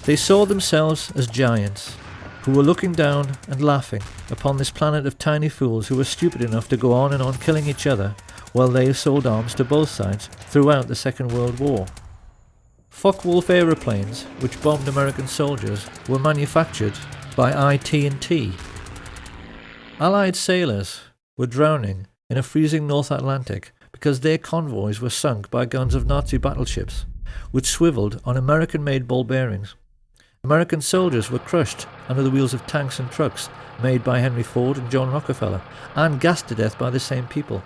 They saw themselves as giants, who were looking down and laughing upon this planet of tiny fools who were stupid enough to go on and on killing each other while they sold arms to both sides throughout the Second World War. Focke-Wulf aeroplanes, which bombed American soldiers, were manufactured by IT&T. Allied sailors were drowning in a freezing North Atlantic because their convoys were sunk by guns of Nazi battleships, which swiveled on American-made ball bearings. American soldiers were crushed under the wheels of tanks and trucks made by Henry Ford and John Rockefeller, and gassed to death by the same people.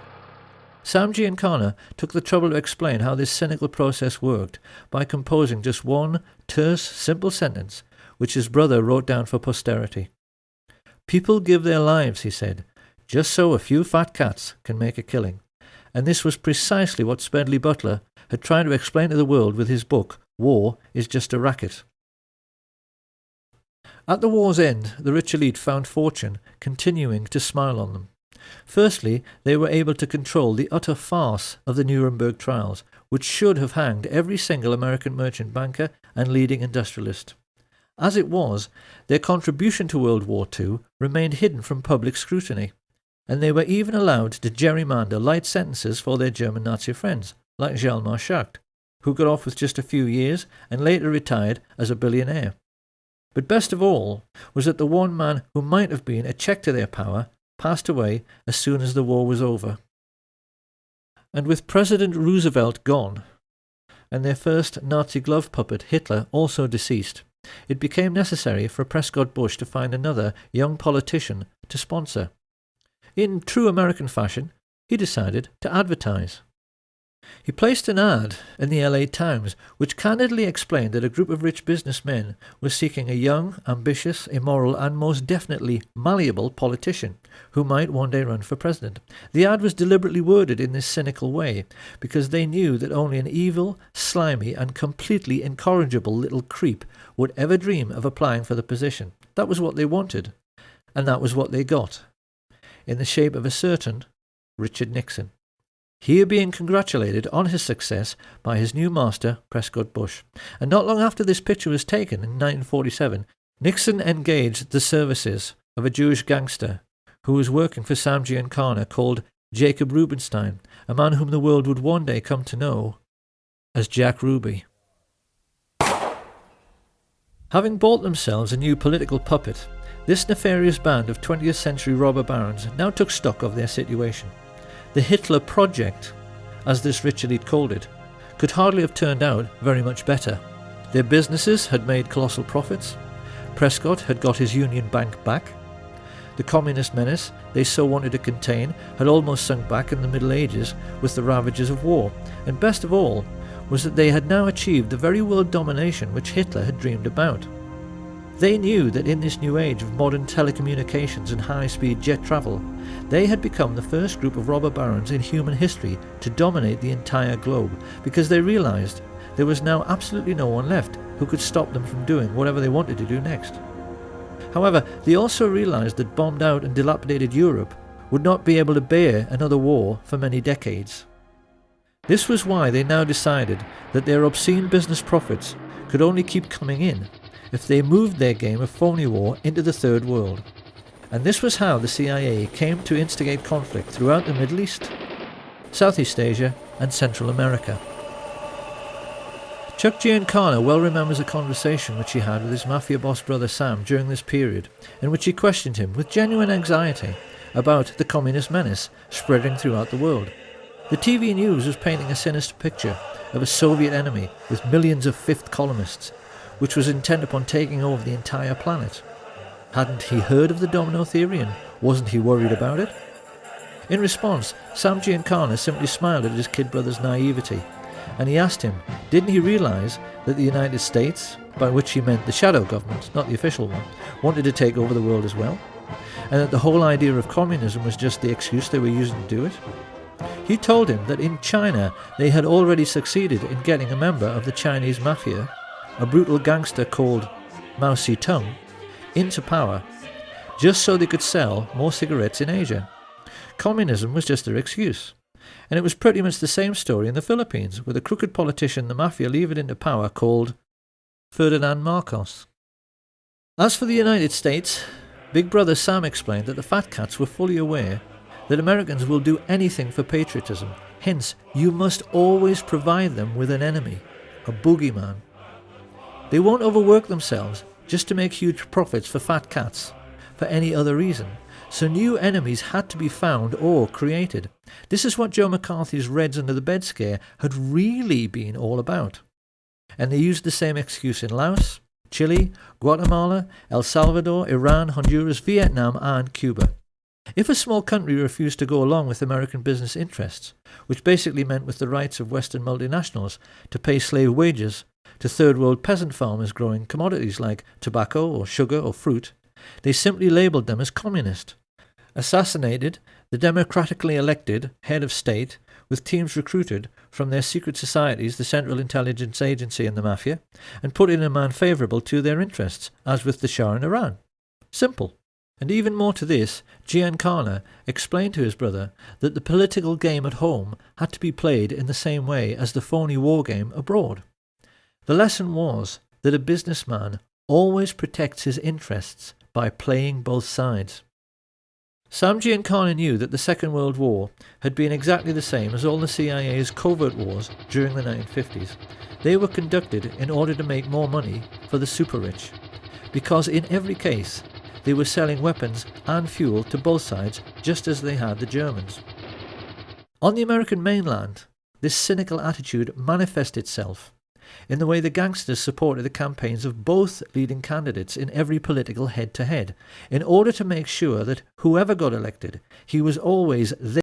Sam Giancana took the trouble to explain how this cynical process worked by composing just one terse, simple sentence, which his brother wrote down for posterity. "People give their lives," he said, "just so a few fat cats can make a killing." And this was precisely what Smedley Butler had tried to explain to the world with his book, War is Just a Racket. At the war's end, the rich elite found fortune continuing to smile on them. Firstly, they were able to control the utter farce of the Nuremberg trials, which should have hanged every single American merchant banker and leading industrialist. As it was, their contribution to World War II remained hidden from public scrutiny, and they were even allowed to gerrymander light sentences for their German Nazi friends, like Hjalmar Schacht, who got off with just a few years and later retired as a billionaire. But best of all was that the one man who might have been a check to their power passed away as soon as the war was over. And with President Roosevelt gone, and their first Nazi glove puppet Hitler also deceased, it became necessary for Prescott Bush to find another young politician to sponsor. In true American fashion, he decided to advertise. He placed an ad in the LA Times which candidly explained that a group of rich businessmen was seeking a young, ambitious, immoral and most definitely malleable politician who might one day run for president. The ad was deliberately worded in this cynical way because they knew that only an evil, slimy and completely incorrigible little creep would ever dream of applying for the position. That was what they wanted, and that was what they got, in the shape of a certain Richard Nixon. Here being congratulated on his success by his new master, Prescott Bush. And not long after this picture was taken in 1947, Nixon engaged the services of a Jewish gangster who was working for Sam Giancana called Jacob Rubenstein, a man whom the world would one day come to know as Jack Ruby. Having bought themselves a new political puppet, this nefarious band of 20th century robber barons now took stock of their situation. The Hitler Project, as this rich elite called it, could hardly have turned out very much better. Their businesses had made colossal profits. Prescott had got his Union Bank back. The communist menace they so wanted to contain had almost sunk back in the Middle Ages with the ravages of war. And best of all was that they had now achieved the very world domination which Hitler had dreamed about. They knew that in this new age of modern telecommunications and high-speed jet travel, they had become the first group of robber barons in human history to dominate the entire globe, because they realized there was now absolutely no one left who could stop them from doing whatever they wanted to do next. However, they also realized that bombed out and dilapidated Europe would not be able to bear another war for many decades. This was why they now decided that their obscene business profits could only keep coming in if they moved their game of phony war into the Third World. And this was how the CIA came to instigate conflict throughout the Middle East, Southeast Asia and Central America. Chuck Giancana well remembers a conversation which he had with his mafia boss brother Sam during this period, in which he questioned him with genuine anxiety about the communist menace spreading throughout the world. The TV news was painting a sinister picture of a Soviet enemy with millions of fifth columnists, which was intent upon taking over the entire planet. Hadn't he heard of the domino theory, and wasn't he worried about it? In response, Sam Giancana simply smiled at his kid brother's naivety, and he asked him, didn't he realise that the United States, by which he meant the shadow government, not the official one, wanted to take over the world as well, and that the whole idea of communism was just the excuse they were using to do it? He told him that in China they had already succeeded in getting a member of the Chinese mafia, a brutal gangster called Mao Zedong, into power, just so they could sell more cigarettes in Asia. Communism was just their excuse. And it was pretty much the same story in the Philippines, with a crooked politician the mafia levered into power called Ferdinand Marcos. As for the United States, Big Brother Sam explained that the Fat Cats were fully aware that Americans will do anything for patriotism. Hence, you must always provide them with an enemy, a boogeyman. They won't overwork themselves just to make huge profits for fat cats for any other reason. So new enemies had to be found or created. This is what Joe McCarthy's Reds Under the Bed scare had really been all about. And they used the same excuse in Laos, Chile, Guatemala, El Salvador, Iran, Honduras, Vietnam and Cuba. If a small country refused to go along with American business interests, which basically meant with the rights of Western multinationals to pay slave wages to third world peasant farmers growing commodities like tobacco or sugar or fruit, they simply labelled them as communist, assassinated the democratically elected head of state with teams recruited from their secret societies, the Central Intelligence Agency and the Mafia, and put in a man favourable to their interests, as with the Shah in Iran. Simple. And even more to this, Giancana explained to his brother that the political game at home had to be played in the same way as the phony war game abroad. The lesson was that a businessman always protects his interests by playing both sides. Sam Giancana knew that the Second World War had been exactly the same as all the CIA's covert wars during the 1950s. They were conducted in order to make more money for the super-rich, because in every case they were selling weapons and fuel to both sides just as they had the Germans. On the American mainland, this cynical attitude manifested itself in the way the gangsters supported the campaigns of both leading candidates in every political head-to-head, in order to make sure that whoever got elected, he was always there